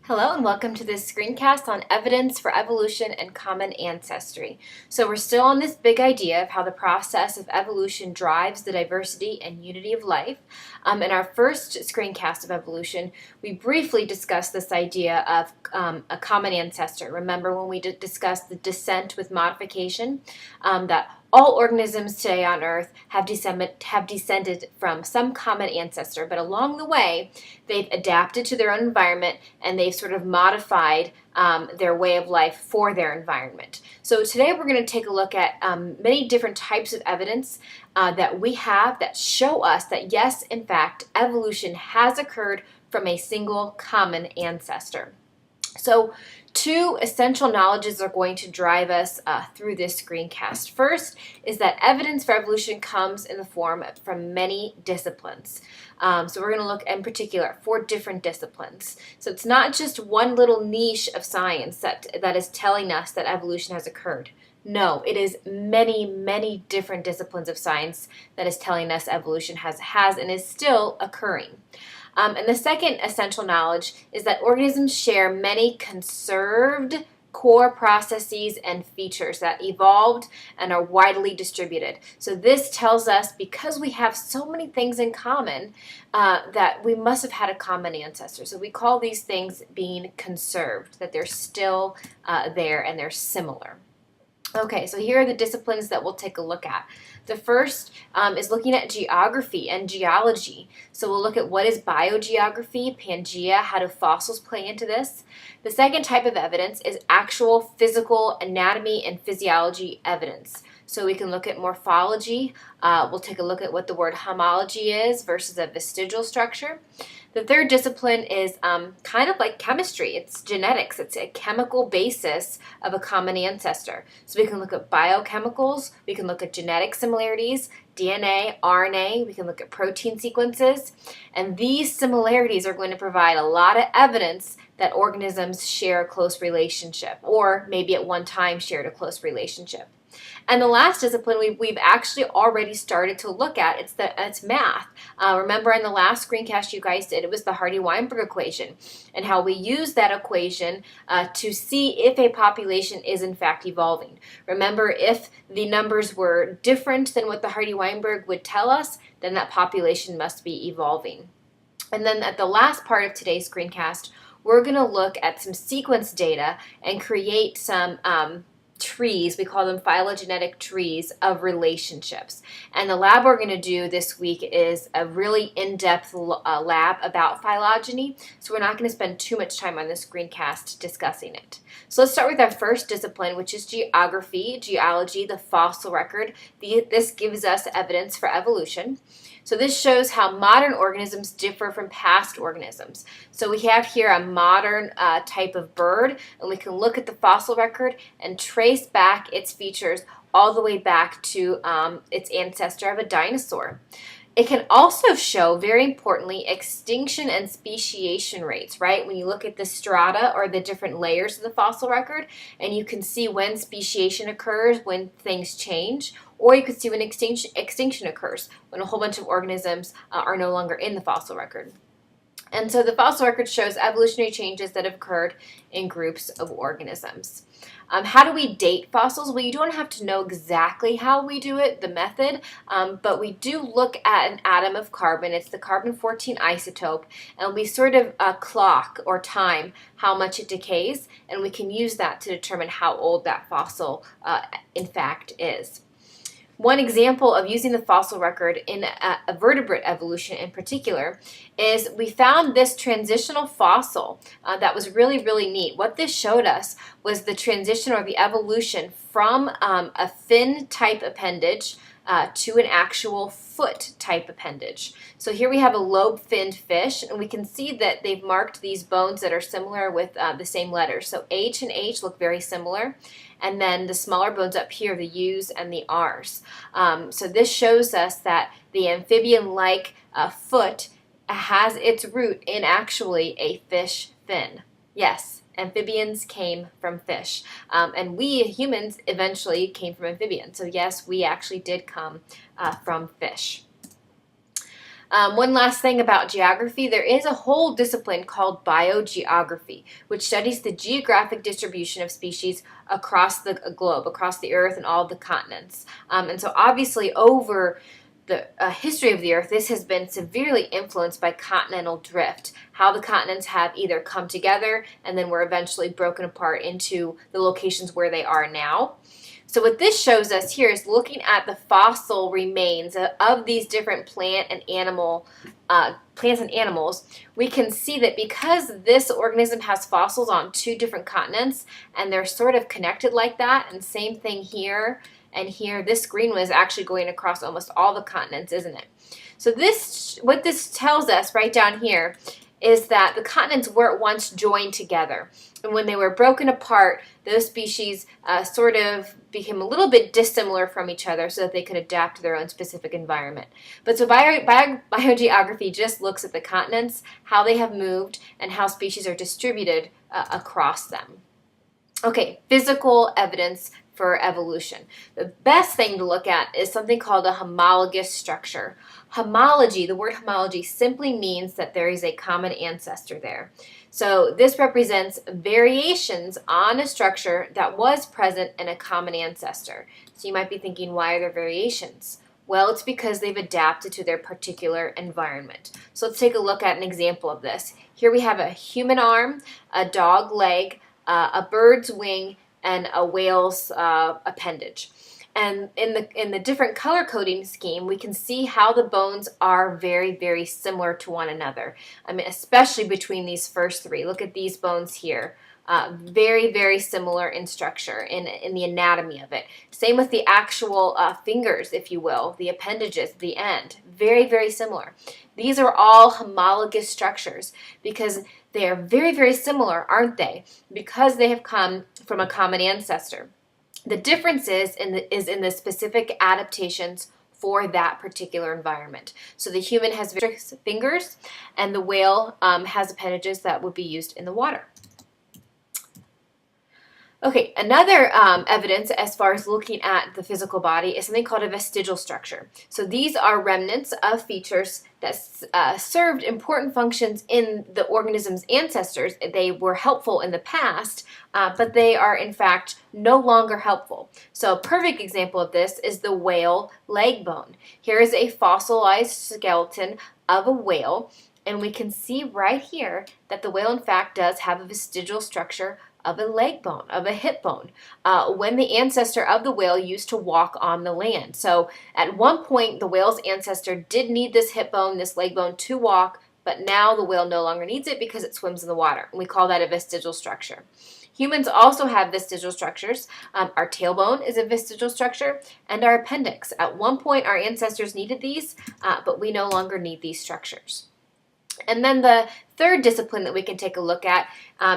Hello and welcome to this screencast on evidence for evolution and common ancestry. So we're still on this big idea of how the process of evolution drives the diversity and unity of life. In our first screencast of evolution, we briefly discussed this idea of a common ancestor. Remember when we discussed the descent with modification, that all organisms today on Earth have descended from some common ancestor, but along the way, they've adapted to their own environment and they've sort of modified their way of life for their environment. So today we're going to take a look at many different types of evidence that we have that show us that yes, in fact, evolution has occurred from a single common ancestor. So two essential knowledges are going to drive us through this screencast. First is that evidence for evolution comes in the form from many disciplines. So we're going to look in particular at 4 different disciplines. So it's not just one little niche of science that is telling us that evolution has occurred. No, it is many, many different disciplines of science that is telling us evolution has and is still occurring. And the second essential knowledge is that organisms share many conserved core processes and features that evolved and are widely distributed. So this tells us, because we have so many things in common, that we must have had a common ancestor. So we call these things being conserved, that they're still there and they're similar. Okay, so here are the disciplines that we'll take a look at. The first is looking at geography and geology. So we'll look at what is biogeography, Pangea, how do fossils play into this. The second type of evidence is actual physical anatomy and physiology evidence. So we can look at morphology. We'll take a look at what the word homology is versus a vestigial structure. The third discipline is kind of like chemistry. It's genetics. It's a chemical basis of a common ancestor. So we can look at biochemicals, we can look at genetic similarities, DNA, RNA, we can look at protein sequences, and these similarities are going to provide a lot of evidence that organisms share a close relationship, or maybe at one time shared a close relationship. And the last discipline we've actually already started to look at, it's math. Remember in the last screencast you guys did, it was the Hardy-Weinberg equation and how we use that equation to see if a population is in fact evolving. Remember, if the numbers were different than what the Hardy-Weinberg would tell us, then that population must be evolving. And then at the last part of today's screencast, we're going to look at some sequence data and create some trees, we call them phylogenetic trees of relationships. And the lab we're going to do this week is a really in-depth lab about phylogeny, so we're not going to spend too much time on this screencast discussing it. So let's start with our first discipline, which is geography, geology, the fossil record. This gives us evidence for evolution. So this shows how modern organisms differ from past organisms. So we have here a modern type of bird, and we can look at the fossil record and trace back its features all the way back to its ancestor of a dinosaur. It can also show, very importantly, extinction and speciation rates, right? When you look at the strata or the different layers of the fossil record, and you can see when speciation occurs, when things change, or you can see when extinction occurs, when a whole bunch of organisms are no longer in the fossil record. And so the fossil record shows evolutionary changes that have occurred in groups of organisms. How do we date fossils? Well, you don't have to know exactly how we do it, the method, but we do look at an atom of carbon. It's the carbon-14 isotope, and we sort of clock or time how much it decays, and we can use that to determine how old that fossil in fact is. One example of using the fossil record in a vertebrate evolution in particular is we found this transitional fossil that was really, really neat. What this showed us was the transition or the evolution from a fin type appendage to an actual foot type appendage. So here we have a lobe-finned fish, and we can see that they've marked these bones that are similar with the same letters. So H and H look very similar, and then the smaller bones up here, the U's and the R's. So this shows us that the amphibian-like foot has its root in actually a fish fin. Yes, amphibians came from fish. And we humans eventually came from amphibians. So yes, we actually did come from fish. One last thing about geography, there is a whole discipline called biogeography, which studies the geographic distribution of species across the globe, across the earth and all the continents. And so obviously over the history of the earth, this has been severely influenced by continental drift, how the continents have either come together and then were eventually broken apart into the locations where they are now. So what this shows us here is looking at the fossil remains of these different plants and animals, we can see that because this organism has fossils on 2 different continents and they're sort of connected like that, and same thing here and here, this green one is actually going across almost all the continents, isn't it? So what this tells us right down here is that the continents weren't once joined together. And when they were broken apart, those species sort of became a little bit dissimilar from each other so that they could adapt to their own specific environment. But so biogeography just looks at the continents, how they have moved, and how species are distributed across them. Okay, physical evidence for evolution. The best thing to look at is something called a homologous structure. Homology, the word homology simply means that there is a common ancestor there. So this represents variations on a structure that was present in a common ancestor. So you might be thinking, why are there variations? Well, it's because they've adapted to their particular environment. So let's take a look at an example of this. Here we have a human arm, a dog leg, a bird's wing, and a whale's appendage. And in the different color coding scheme, we can see how the bones are very, very similar to one another. I mean, especially between these first 3. Look at these bones here. Very, very similar in structure, in the anatomy of it. Same with the actual fingers, if you will, the appendages, the end. Very, very similar. These are all homologous structures because they are very, very similar, aren't they? Because they have come from a common ancestor. The difference is in the specific adaptations for that particular environment. So the human has fingers, and the whale has appendages that would be used in the water. Okay, another evidence as far as looking at the physical body is something called a vestigial structure. So these are remnants of features that served important functions in the organism's ancestors. They were helpful in the past, but they are in fact no longer helpful. So a perfect example of this is the whale leg bone. Here is a fossilized skeleton of a whale, and we can see right here that the whale in fact does have a vestigial structure of a leg bone, of a hip bone, when the ancestor of the whale used to walk on the land. So at one point, the whale's ancestor did need this hip bone, this leg bone to walk, but now the whale no longer needs it because it swims in the water. And we call that a vestigial structure. Humans also have vestigial structures. Our tailbone is a vestigial structure, and our appendix. At one point, our ancestors needed these, but we no longer need these structures. And then the third discipline that we can take a look at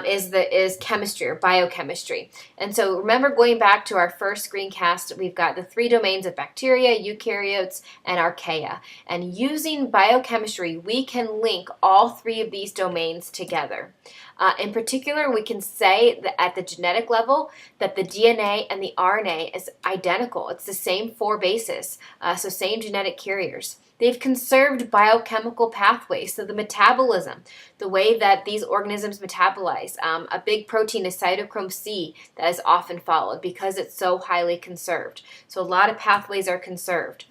is chemistry or biochemistry. And so remember, going back to our first screencast, we've got the 3 domains of bacteria, eukaryotes, and archaea. And using biochemistry, we can link all 3 of these domains together. In particular, we can say that at the genetic level that the DNA and the RNA is identical. It's the same 4 bases, so same genetic carriers. They've conserved biochemical pathways, so the metabolism, the way that these organisms metabolize. A big protein is cytochrome C that is often followed because it's so highly conserved. So a lot of pathways are conserved.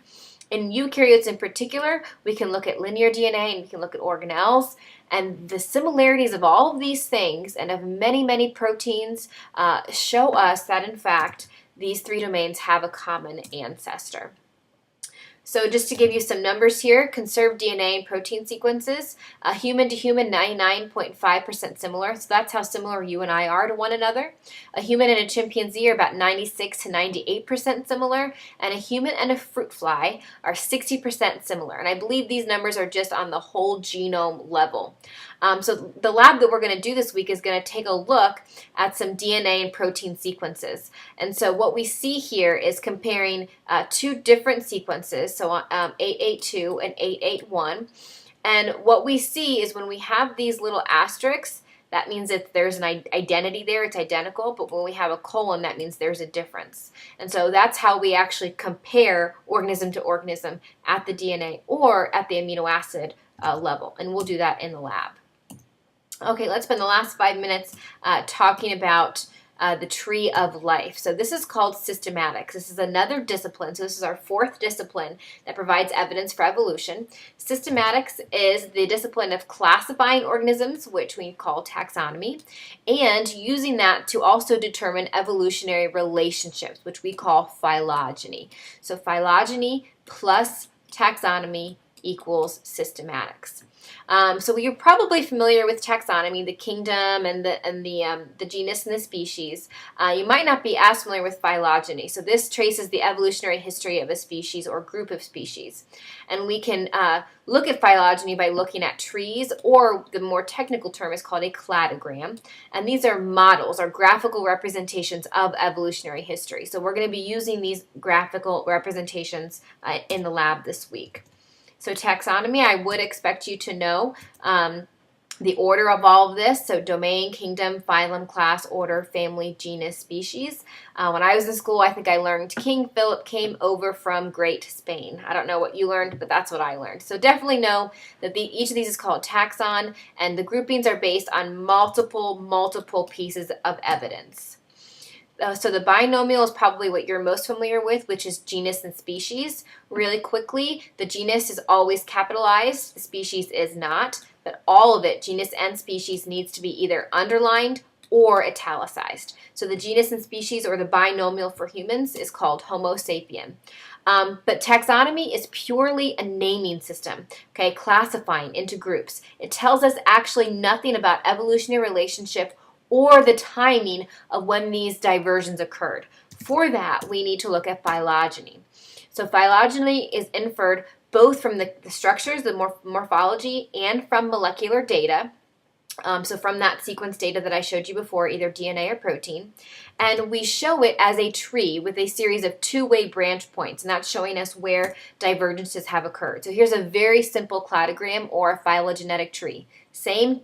In eukaryotes in particular, we can look at linear DNA and we can look at organelles. And the similarities of all of these things and of many, many proteins show us that, in fact, these 3 domains have a common ancestor. So just to give you some numbers here, conserved DNA and protein sequences, human to human, 99.5% similar. So that's how similar you and I are to one another. A human and a chimpanzee are about 96 to 98% similar, and a human and a fruit fly are 60% similar. And I believe these numbers are just on the whole genome level. So the lab that we're going to do this week is going to take a look at some DNA and protein sequences. And so what we see here is comparing 2 different sequences, so 882 and 881. And what we see is when we have these little asterisks, that means that there's an identity there, it's identical, but when we have a colon, that means there's a difference. And so that's how we actually compare organism to organism at the DNA or at the amino acid level, and we'll do that in the lab. Okay, let's spend the last 5 minutes talking about the tree of life. So this is called systematics. This is another discipline. So this is our fourth discipline that provides evidence for evolution. Systematics is the discipline of classifying organisms, which we call taxonomy, and using that to also determine evolutionary relationships, which we call phylogeny. So phylogeny plus taxonomy equals systematics. So you're probably familiar with taxonomy, the kingdom and the genus and the species. You might not be as familiar with phylogeny. So this traces the evolutionary history of a species or group of species. And we can look at phylogeny by looking at trees, or the more technical term is called a cladogram. And these are models or graphical representations of evolutionary history. So we're going to be using these graphical representations in the lab this week. So taxonomy, I would expect you to know the order of all of this. So domain, kingdom, phylum, class, order, family, genus, species. When I was in school, I think I learned King Philip came over from Great Spain. I don't know what you learned, but that's what I learned. So definitely know that each of these is called taxon, and the groupings are based on multiple pieces of evidence. So the binomial is probably what you're most familiar with, which is genus and species. Really quickly, the genus is always capitalized, the species is not, but all of it, genus and species, needs to be either underlined or italicized. So the genus and species, or the binomial for humans, is called Homo sapien. But taxonomy is purely a naming system, okay, classifying into groups. It tells us actually nothing about evolutionary relationship or the timing of when these diversions occurred. For that, we need to look at phylogeny. So phylogeny is inferred both from the structures, the morphology, and from molecular data. So from that sequence data that I showed you before, either DNA or protein. And we show it as a tree with a series of two-way branch points, and that's showing us where divergences have occurred. So here's a very simple cladogram or a phylogenetic tree. Same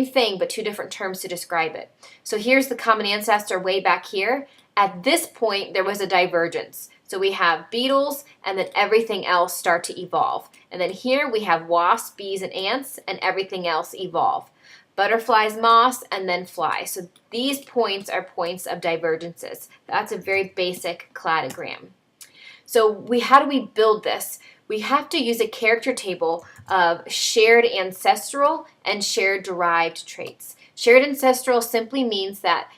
thing, but two different terms to describe it. So here's the common ancestor way back here. At this point, there was a divergence. So we have beetles, and then everything else start to evolve. And then here we have wasps, bees, and ants, and everything else evolve. Butterflies, moths, and then flies. So these points are points of divergences. That's a very basic cladogram. So how do we build this? We have to use a character table of shared ancestral and shared derived traits. Shared ancestral simply means that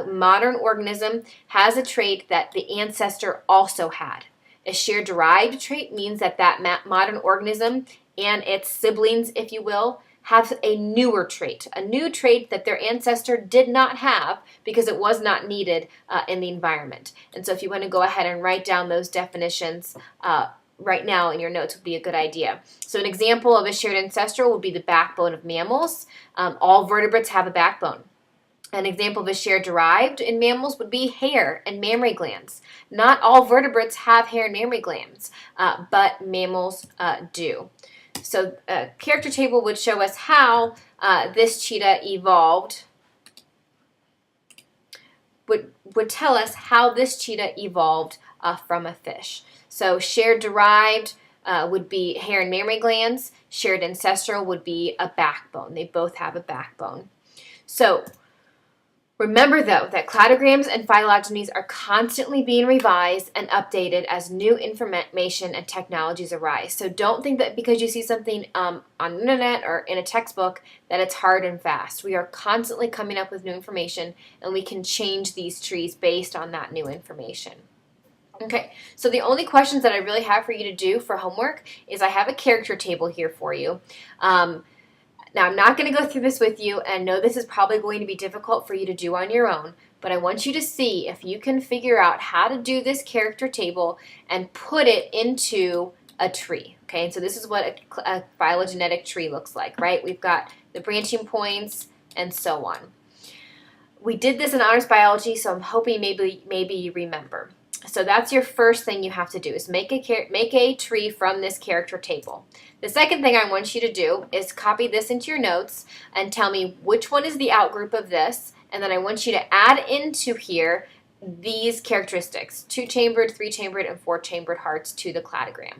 modern organism has a trait that the ancestor also had. A shared derived trait means that modern organism and its siblings, if you will, have a newer trait, a new trait that their ancestor did not have because it was not needed in the environment. And so if you want to go ahead and write down those definitions right now in your notes would be a good idea. So an example of a shared ancestral would be the backbone of mammals. All vertebrates have a backbone. An example of a shared derived in mammals would be hair and mammary glands. Not all vertebrates have hair and mammary glands, but mammals do. So a character table would show us how this cheetah evolved, would tell us how this cheetah evolved from a fish. So shared derived would be hair and mammary glands. Shared ancestral would be a backbone. They both have a backbone. So remember, though, that cladograms and phylogenies are constantly being revised and updated as new information and technologies arise. So don't think that because you see something on the internet or in a textbook that it's hard and fast. We are constantly coming up with new information, and we can change these trees based on that new information. Okay, so the only questions that I really have for you to do for homework is I have a character table here for you. Now, I'm not going to go through this with you, and I know this is probably going to be difficult for you to do on your own, but I want you to see if you can figure out how to do this character table and put it into a tree. Okay, and so this is what a phylogenetic tree looks like, right? We've got the branching points and so on. We did this in honors biology, so I'm hoping maybe you remember. So that's your first thing you have to do is make a tree from this character table. The second thing I want you to do is copy this into your notes and tell me which one is the outgroup of this, and then I want you to add into here these characteristics, 2-chambered, 3-chambered, and 4-chambered hearts to the cladogram.